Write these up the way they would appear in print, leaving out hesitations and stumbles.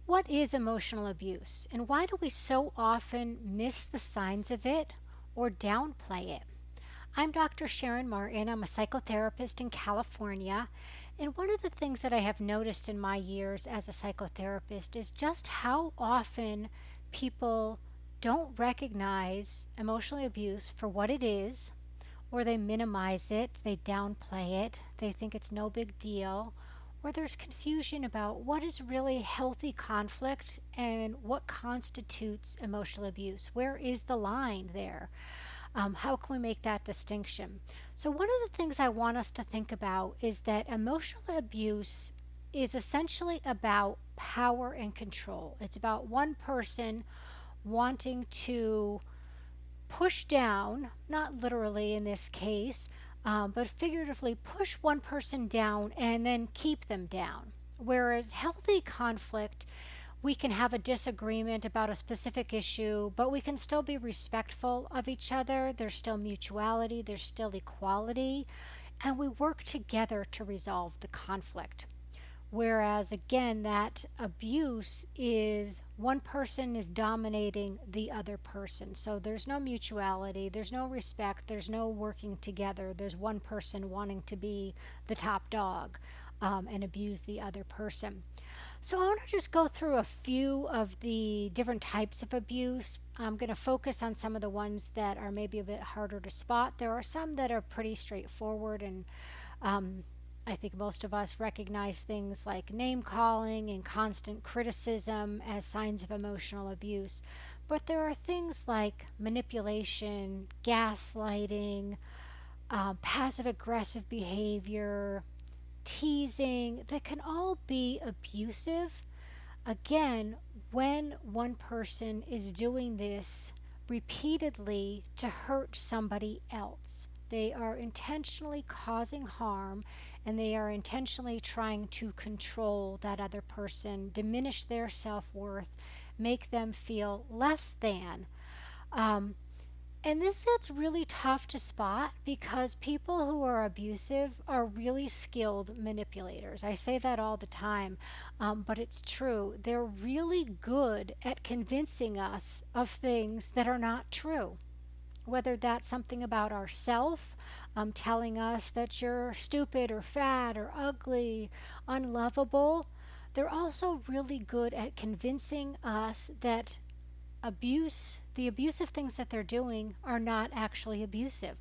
What is emotional abuse, and why do we so often miss the signs of it or downplay it? I'm Dr. Sharon Martin. I'm a psychotherapist in California. And one of the things that I have noticed in my years as a psychotherapist is just how often people don't recognize emotional abuse for what it is, or they minimize it, they downplay it, they think it's no big deal, or there's confusion about what is really healthy conflict and what constitutes emotional abuse. Where is the line there? How can we make that distinction? So, one of the things I want us to think about is that emotional abuse is essentially about power and control. It's about one person wanting to push down, not literally in this case, but figuratively push one person down and then keep them down. Whereas healthy conflict, we can have a disagreement about a specific issue, but we can still be respectful of each other. There's still mutuality, there's still equality, and we work together to resolve the conflict. Whereas, again, that abuse is one person is dominating the other person. So there's no mutuality, there's no respect, there's no working together. There's one person wanting to be the top dog and abuse the other person. So I want to just go through a few of the different types of abuse. I'm going to focus on some of the ones that are maybe a bit harder to spot. There are some that are pretty straightforward, and I think most of us recognize things like name calling and constant criticism as signs of emotional abuse. But there are things like manipulation, gaslighting, passive aggressive behavior, teasing that can all be abusive. Again, when one person is doing this repeatedly to hurt somebody else, they are intentionally causing harm and they are intentionally trying to control that other person, diminish their self worth, make them feel less than. Um, and this gets really tough to spot because people who are abusive are really skilled manipulators. I say that all the time, but it's true. They're really good at convincing us of things that are not true. Whether that's something about ourself, telling us that you're stupid or fat or ugly, unlovable, they're also really good at convincing us that the abusive things that they're doing are not actually abusive.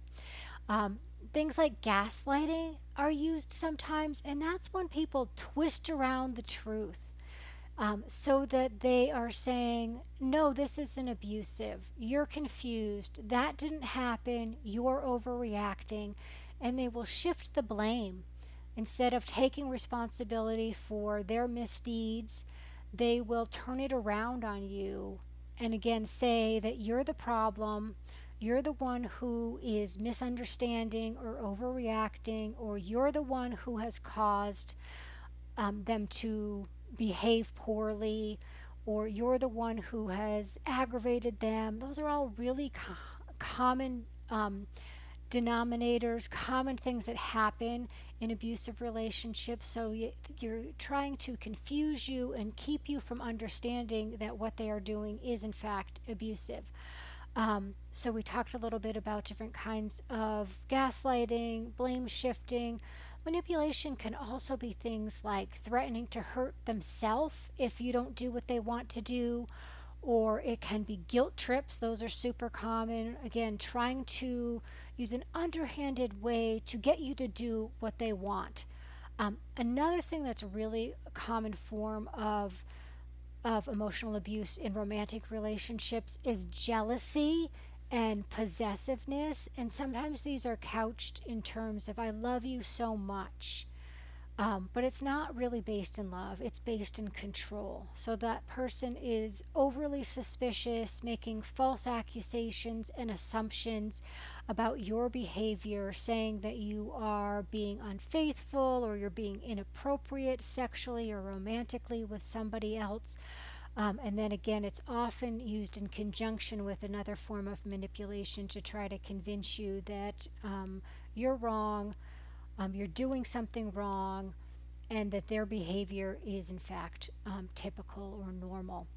Um, Things like gaslighting are used sometimes, and that's when people twist around the truth so that they are saying, no, this isn't abusive. You're confused. That didn't happen. You're overreacting. And they will shift the blame. Instead of taking responsibility for their misdeeds, they will turn it around on you and again say that you're the problem. You're the one who is misunderstanding or overreacting, or you're the one who has caused them to behave poorly, or you're the one who has aggravated them. Those are all really common denominators, common things that happen in abusive relationships. So you're trying to confuse you and keep you from understanding that what they are doing is, in fact, abusive. So we talked a little bit about different kinds of gaslighting, blame shifting. Manipulation can also be things like threatening to hurt themselves if you don't do what they want to do, or it can be guilt trips. Those are super common. Again, trying to use an underhanded way to get you to do what they want. Another thing that's really a common form of emotional abuse in romantic relationships is jealousy and possessiveness. And sometimes these are couched in terms of, I love you so much. But it's not really based in love, it's based in control. So that person is overly suspicious, making false accusations and assumptions about your behavior, saying that you are being unfaithful or you're being inappropriate sexually or romantically with somebody else. And then again, it's often used in conjunction with another form of manipulation to try to convince you that you're wrong, you're doing something wrong, and that their behavior is in fact typical or normal.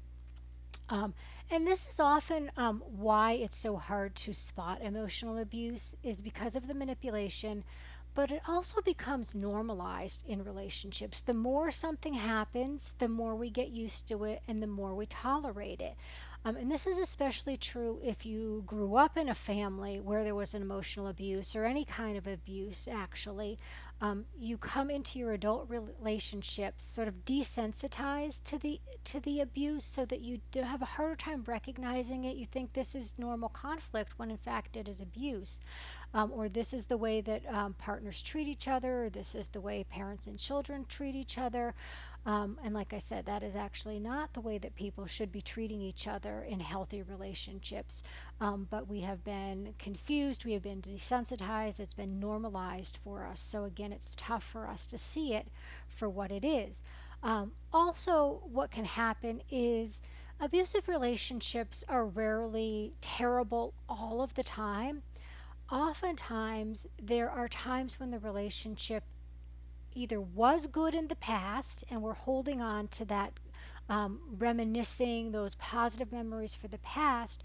And this is often why it's so hard to spot emotional abuse, is because of the manipulation, but it also becomes normalized in relationships. The more something happens, the more we get used to it and the more we tolerate it. And this is especially true if you grew up in a family where there was an emotional abuse or any kind of abuse, actually. You come into your adult relationships sort of desensitized to the abuse, so that you do have a harder time recognizing it. You think this is normal conflict when in fact it is abuse, or this is the way that partners treat each other, or this is the way parents and children treat each other. And like I said, that is actually not the way that people should be treating each other in healthy relationships. But we have been confused, we have been desensitized, it's been normalized for us. So again, it's tough for us to see it for what it is. Also, what can happen is abusive relationships are rarely terrible all of the time. Oftentimes, there are times when the relationship either was good in the past and we're holding on to that, reminiscing those positive memories for the past,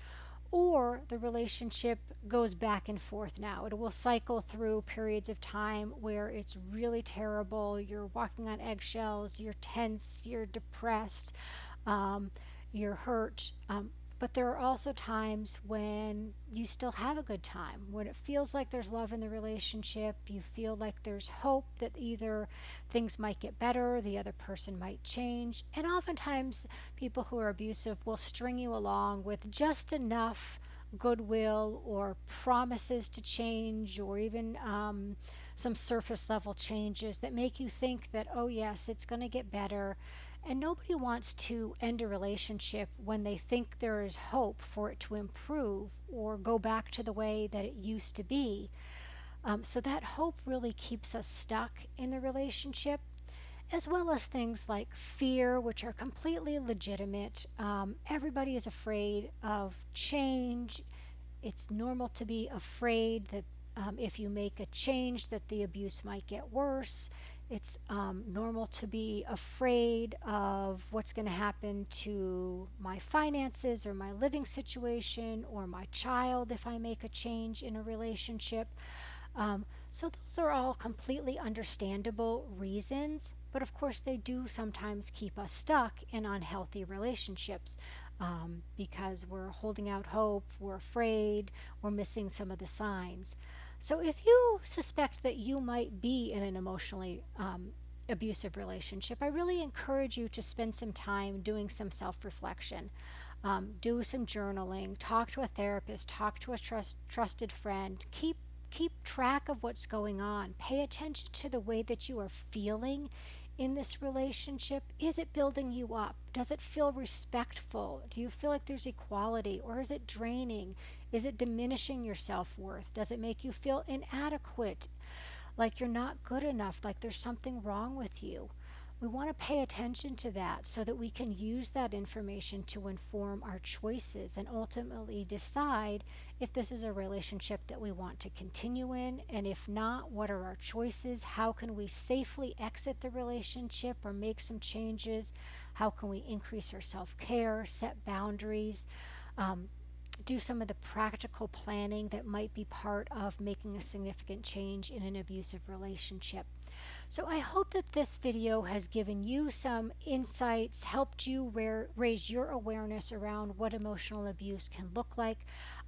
or the relationship goes back and forth now. It will cycle through periods of time where it's really terrible. You're walking on eggshells, you're tense, you're depressed, you're hurt. But there are also times when you still have a good time, when it feels like there's love in the relationship. You feel like there's hope that either things might get better, the other person might change. And oftentimes, people who are abusive will string you along with just enough goodwill or promises to change, or even some surface level changes that make you think that, oh, yes, it's going to get better. And nobody wants to end a relationship when they think there is hope for it to improve or go back to the way that it used to be. So that hope really keeps us stuck in the relationship, as well as things like fear, which are completely legitimate. Everybody is afraid of change. It's normal to be afraid that if you make a change that the abuse might get worse. It's normal to be afraid of what's going to happen to my finances or my living situation or my child if I make a change in a relationship. So those are all completely understandable reasons, but of course they do sometimes keep us stuck in unhealthy relationships, because we're holding out hope, we're afraid, we're missing some of the signs. So if you suspect that you might be in an emotionally abusive relationship, I really encourage you to spend some time doing some self-reflection. Do some journaling, talk to a therapist, talk to a trusted friend. Keep track of what's going on. Pay attention to the way that you are feeling in this relationship. Is it building you up? Does it feel respectful? Do you feel like there's equality, or is it draining? Is it diminishing your self-worth? Does it make you feel inadequate, like you're not good enough, like there's something wrong with you? We want to pay attention to that so that we can use that information to inform our choices and ultimately decide if this is a relationship that we want to continue in, and if not, what are our choices? How can we safely exit the relationship or make some changes? How can we increase our self-care, set boundaries, do some of the practical planning that might be part of making a significant change in an abusive relationship? So I hope that this video has given you some insights, helped you raise your awareness around what emotional abuse can look like.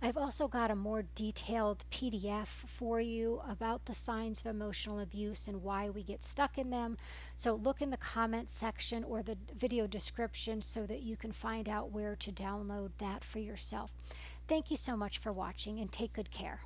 I've also got a more detailed PDF for you about the signs of emotional abuse and why we get stuck in them. So look in the comment section or the video description so that you can find out where to download that for yourself. Thank you so much for watching, and take good care.